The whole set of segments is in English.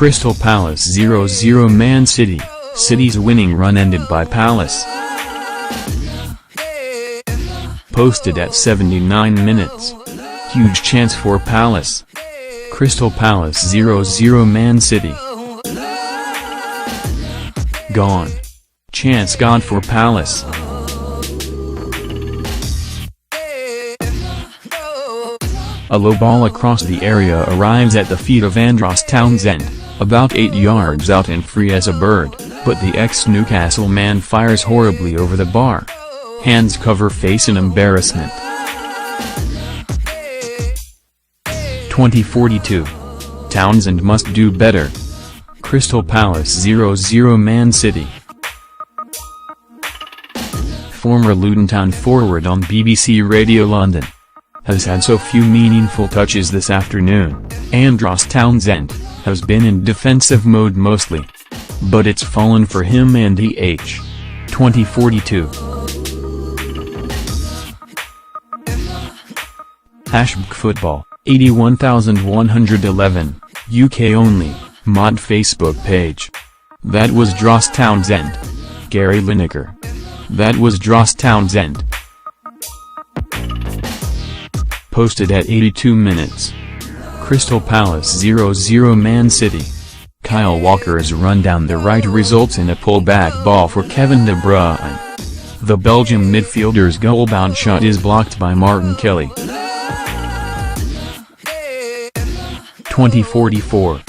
Crystal Palace 0-0 Man City. City's winning run ended by Palace. Posted at 79 minutes. Huge chance for Palace. Crystal Palace 0-0 Man City. Gone. Chance gone for Palace. A low ball across the area arrives at the feet of Andros Townsend, about 8 yards out and free as a bird, but the ex-Newcastle man fires horribly over the bar. Hands cover face in embarrassment. 2042. Townsend must do better. Crystal Palace 0-0 Man City. Former Luton Town forward on BBC Radio London has had so few meaningful touches this afternoon. Andros Townsend has been in defensive mode mostly, but it's fallen for him and EH. 2042. #football 81111 UK only. Mod Facebook page. That was Dross Townsend. Gary Lineker. That was Dross Townsend. Posted at 82 minutes. Crystal Palace 0-0 Man City. Kyle Walker's run down the right results in a pullback ball for Kevin De Bruyne. The Belgian midfielder's goal-bound shot is blocked by Martin Kelly. 2044.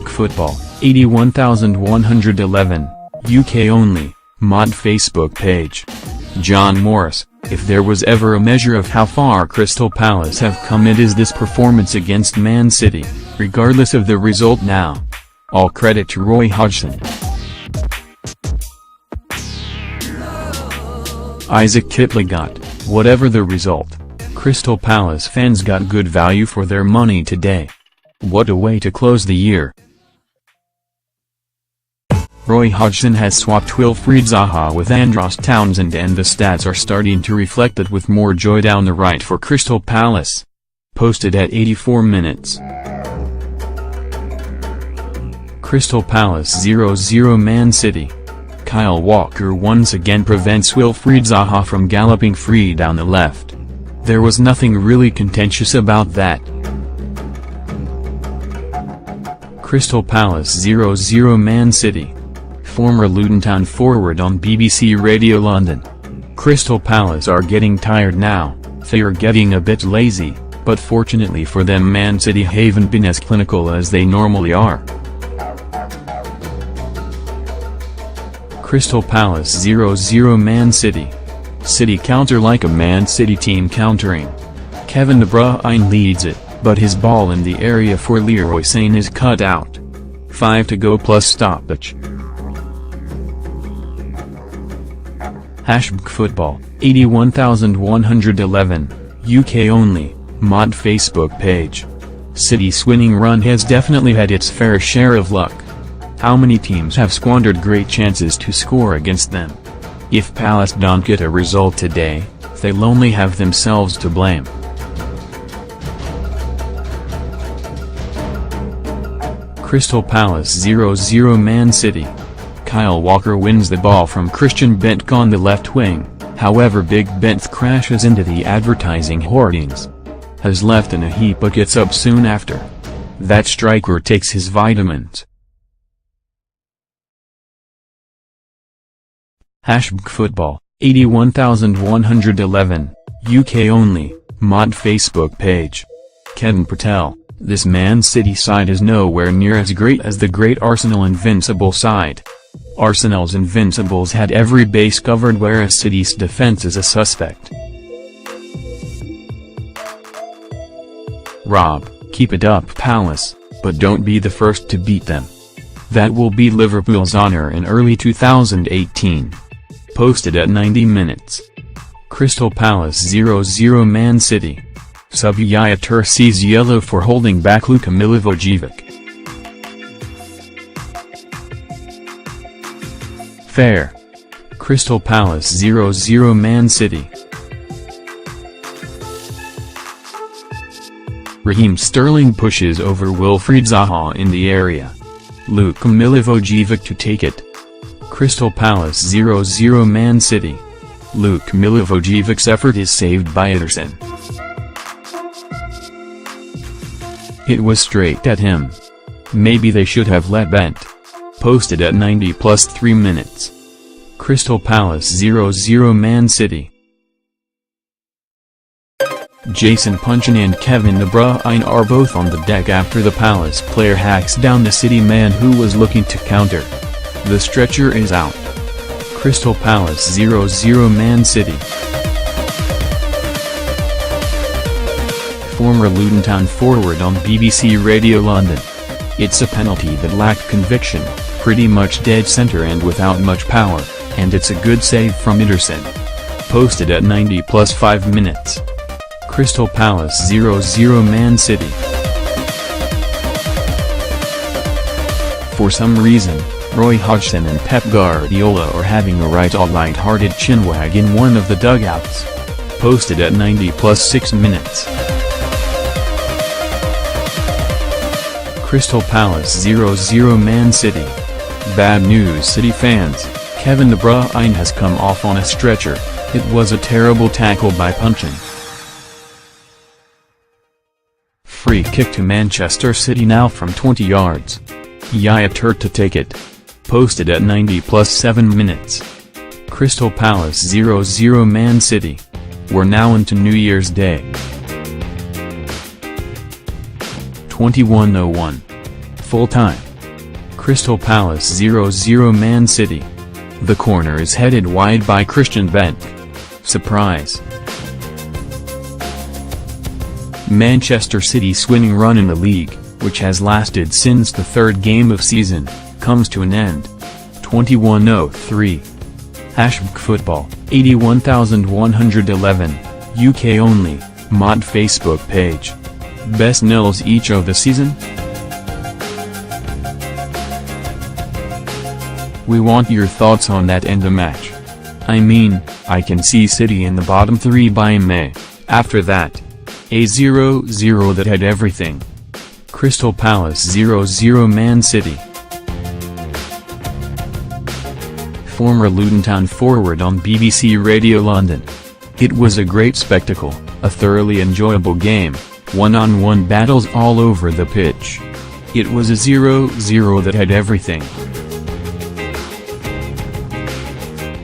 #football 81111 UK only. Mod Facebook page. John Morris. If there was ever a measure of how far Crystal Palace have come, it is this performance against Man City, regardless of the result now. All credit to Roy Hodgson. Isaac Kiplagat. Whatever the result, Crystal Palace fans got good value for their money today. What a way to close the year. Roy Hodgson has swapped Wilfried Zaha with Andros Townsend, and the stats are starting to reflect that with more joy down the right for Crystal Palace. Posted at 84 minutes. Crystal Palace 0-0 Man City. Kyle Walker once again prevents Wilfried Zaha from galloping free down the left. There was nothing really contentious about that. Crystal Palace 0-0 Man City. Former Luton Town forward on BBC Radio London. Crystal Palace are getting tired now. They are getting a bit lazy, but fortunately for them Man City haven't been as clinical as they normally are. Crystal Palace 0-0 Man City. City counter like a Man City team countering. Kevin De Bruyne leads it, but his ball in the area for Leroy Sane is cut out. 5 to go plus stoppage. #football 81111 UK only. Mod Facebook page. City's winning run has definitely had its fair share of luck. How many teams have squandered great chances to score against them? If Palace don't get a result today, they'll only have themselves to blame. Crystal Palace 0-0 Man City. Kyle Walker wins the ball from Christian Benteke on the left wing, however Big Benteke crashes into the advertising hoardings. Has left in a heap but gets up soon after. That striker takes his vitamins. #football 81111 UK only. Mod Facebook page. Kevin Patel. This Man City side is nowhere near as great as the great Arsenal Invincible side. Arsenal's Invincibles had every base covered, whereas City's defense is a suspect. Rob, keep it up Palace, but don't be the first to beat them. That will be Liverpool's honour in early 2018. Posted at 90 minutes. Crystal Palace 0-0 Man City. Sub Yaya Toure sees yellow for holding back Luka Milivojevic. Fair. Crystal Palace 0-0 Man City. Raheem Sterling pushes over Wilfried Zaha in the area. Luka Milivojevic to take it. Crystal Palace 0-0 Man City. Luka Milivojevic's effort is saved by Ederson. It was straight at him. Maybe they should have let Bent. Posted at 90 plus 3 minutes. Crystal Palace 0-0 Man City. Jason Puncheon and Kevin De Bruyne are both on the deck after the Palace player hacks down the City man who was looking to counter. The stretcher is out. Crystal Palace 0-0 Man City. Former Luton Town forward on BBC Radio London. It's a penalty that lacked conviction, pretty much dead centre and without much power, and it's a good save from Ederson. Posted at 90 plus 5 minutes. Crystal Palace 0-0 Man City. For some reason, Roy Hodgson and Pep Guardiola are having a light-hearted chinwag in one of the dugouts. Posted at 90 plus 6 minutes. Crystal Palace 0-0 Man City. Bad news City fans, Kevin De Bruyne has come off on a stretcher. It was a terrible tackle by Puncheon. Free kick to Manchester City now from 20 yards. Yaya Toure to take it. Posted at 90 plus 7 minutes. Crystal Palace 0-0 Man City. We're now into New Year's Day. 21:01. Full time. Crystal Palace 0-0 Man City. The corner is headed wide by Christian Bent. Surprise. Manchester City's winning run in the league, which has lasted since the third game of season, comes to an end. 21:03. #Football, 81111, UK only, mod Facebook page. Best nils each of the season? We want your thoughts on that and the match. I mean, I can see City in the bottom 3 by May. After that, a 0-0 that had everything. Crystal Palace 0-0 Man City. Former Luton Town forward on BBC Radio London. It was a great spectacle, a thoroughly enjoyable game, one-on-one battles all over the pitch. It was a 0-0 that had everything.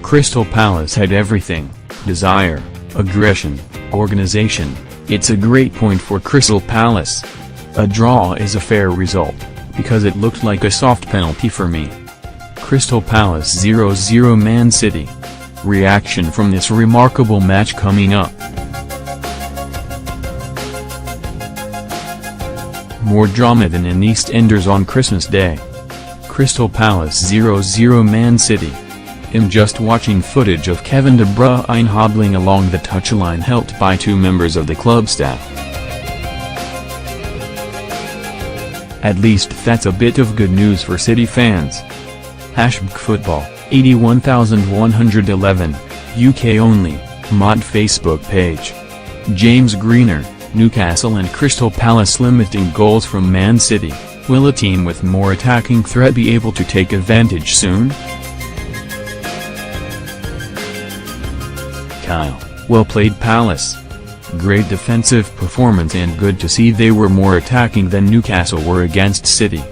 Crystal Palace had everything: desire, aggression, organization. It's a great point for Crystal Palace. A draw is a fair result, because it looked like a soft penalty for me. Crystal Palace 0-0 Man City. Reaction from this remarkable match coming up. More drama than in EastEnders on Christmas Day. Crystal Palace 0-0 Man City. I'm just watching footage of Kevin De Bruyne hobbling along the touchline helped by 2 members of the club staff. At least that's a bit of good news for City fans. #Football, 81111, UK only, mod Facebook page. James Greener, Newcastle and Crystal Palace limiting goals from Man City. Will a team with more attacking threat be able to take advantage soon? Kyle, well played Palace. Great defensive performance and good to see they were more attacking than Newcastle were against City.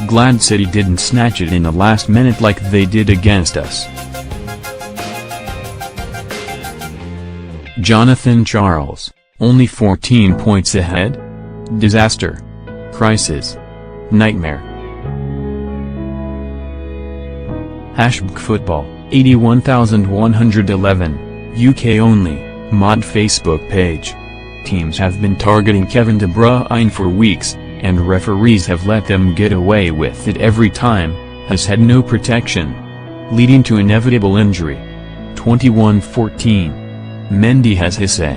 Glad City didn't snatch it in the last minute like they did against us. Jonathan Charles, only 14 points ahead? Disaster. Crisis. Nightmare. #Football, 81111, UK only, mod Facebook page. Teams have been targeting Kevin De Bruyne for weeks, and referees have let them get away with it every time, has had no protection, leading to inevitable injury. 21:14. Mendy has his say.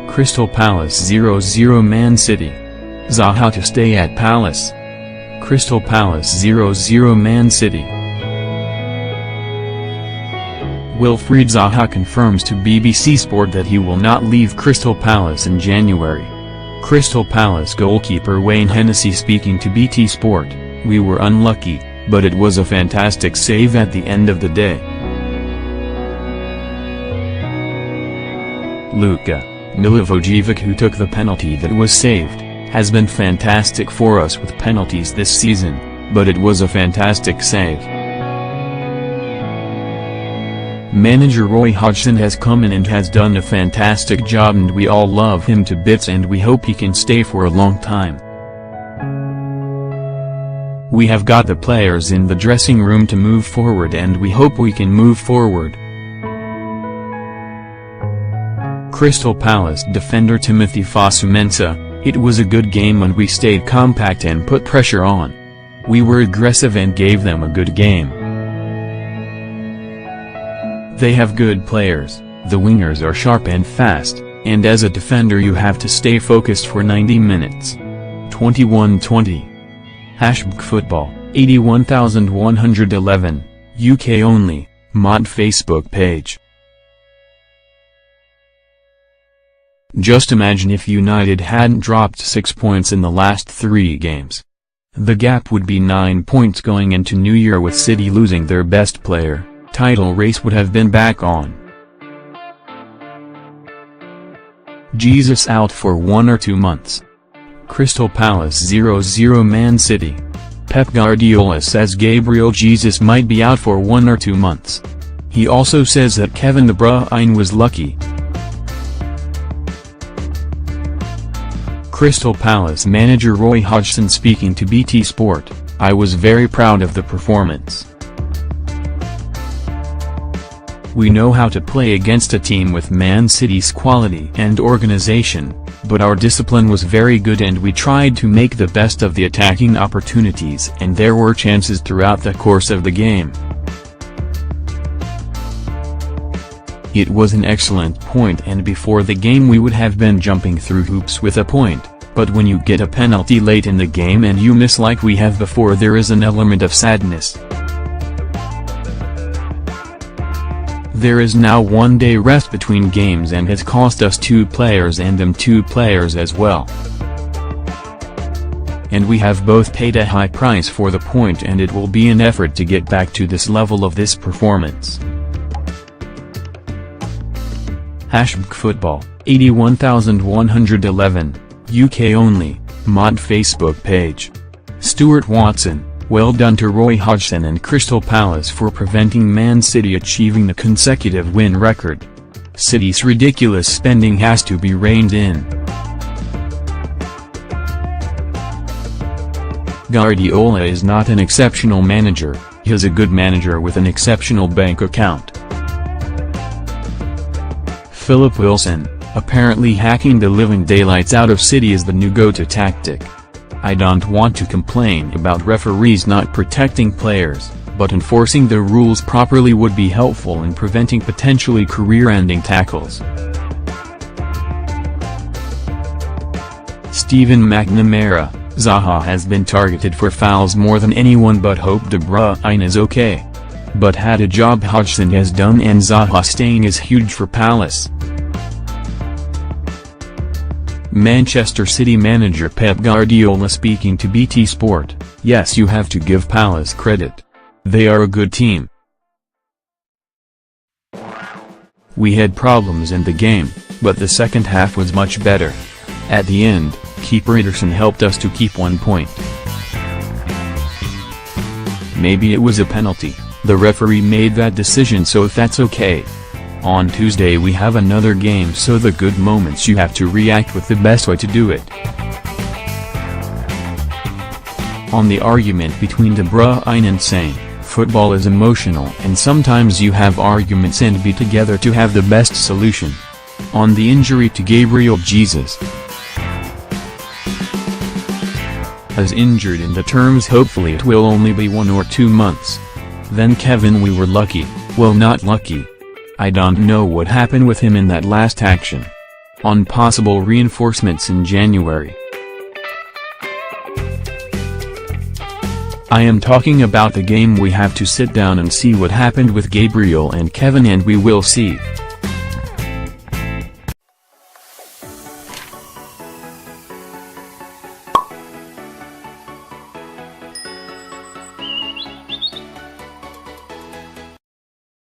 Crystal Palace 0-0 Man City. Zaha to stay at Palace. Crystal Palace 0-0 Man City. Wilfried Zaha confirms to BBC Sport that he will not leave Crystal Palace in January. Crystal Palace goalkeeper Wayne Hennessy speaking to BT Sport, "We were unlucky, but it was a fantastic save at the end of the day. Luka Milivojevic, who took the penalty that was saved, has been fantastic for us with penalties this season, but it was a fantastic save." Manager Roy Hodgson has come in and has done a fantastic job, and we all love him to bits and we hope he can stay for a long time. "We have got the players in the dressing room to move forward and we hope we can move forward." Crystal Palace defender Timothy Fosu-Mensah, "It was a good game and we stayed compact and put pressure on. We were aggressive and gave them a good game. They have good players, the wingers are sharp and fast, and as a defender you have to stay focused for 90 minutes. 21-20. #Football, 81111, UK only, Mod Facebook page. Just imagine if United hadn't dropped 6 points in the last 3 games. The gap would be 9 points going into New Year. With City losing their best player, title race would have been back on. Jesus out for 1 or 2 months. Crystal Palace 0-0 Man City. Pep Guardiola says Gabriel Jesus might be out for 1 or 2 months. He also says that Kevin De Bruyne was lucky. Crystal Palace manager Roy Hodgson speaking to BT Sport, "I was very proud of the performance. We know how to play against a team with Man City's quality and organization, but our discipline was very good and we tried to make the best of the attacking opportunities and there were chances throughout the course of the game. It was an excellent point and before the game we would have been jumping through hoops with a point, but when you get a penalty late in the game and you miss like we have before, there is an element of sadness. There is now 1 day rest between games and has cost us 2 players and them 2 players as well. And we have both paid a high price for the point and it will be an effort to get back to this level of this performance." #Football, 81111, UK only, Mod Facebook page. Stuart Watson, "Well done to Roy Hodgson and Crystal Palace for preventing Man City achieving the consecutive win record. City's ridiculous spending has to be reined in." Guardiola is not an exceptional manager, he is a good manager with an exceptional bank account. Philip Wilson, "Apparently hacking the living daylights out of City is the new go-to tactic. I don't want to complain about referees not protecting players, but enforcing the rules properly would be helpful in preventing potentially career-ending tackles." Stephen McNamara, "Zaha has been targeted for fouls more than anyone but hope De Bruyne is okay. But had a job Hodgson has done and Zaha staying is huge for Palace." Manchester City manager Pep Guardiola speaking to BT Sport, "Yes, you have to give Palace credit. They are a good team. We had problems in the game, but the second half was much better. At the end, keeper Ederson helped us to keep 1 point. Maybe it was a penalty, the referee made that decision so that's okay. On Tuesday we have another game, so the good moments you have to react with the best way to do it." On the argument between De Bruyne and Sane, "Football is emotional and sometimes you have arguments and be together to have the best solution." On the injury to Gabriel Jesus, "As injured in the terms hopefully it will only be 1 or 2 months. Then Kevin, we were lucky, well not lucky. I don't know what happened with him in that last action. On possible reinforcements in January. I am talking about the game. We have to sit down and see what happened with Gabriel and Kevin, and we will see.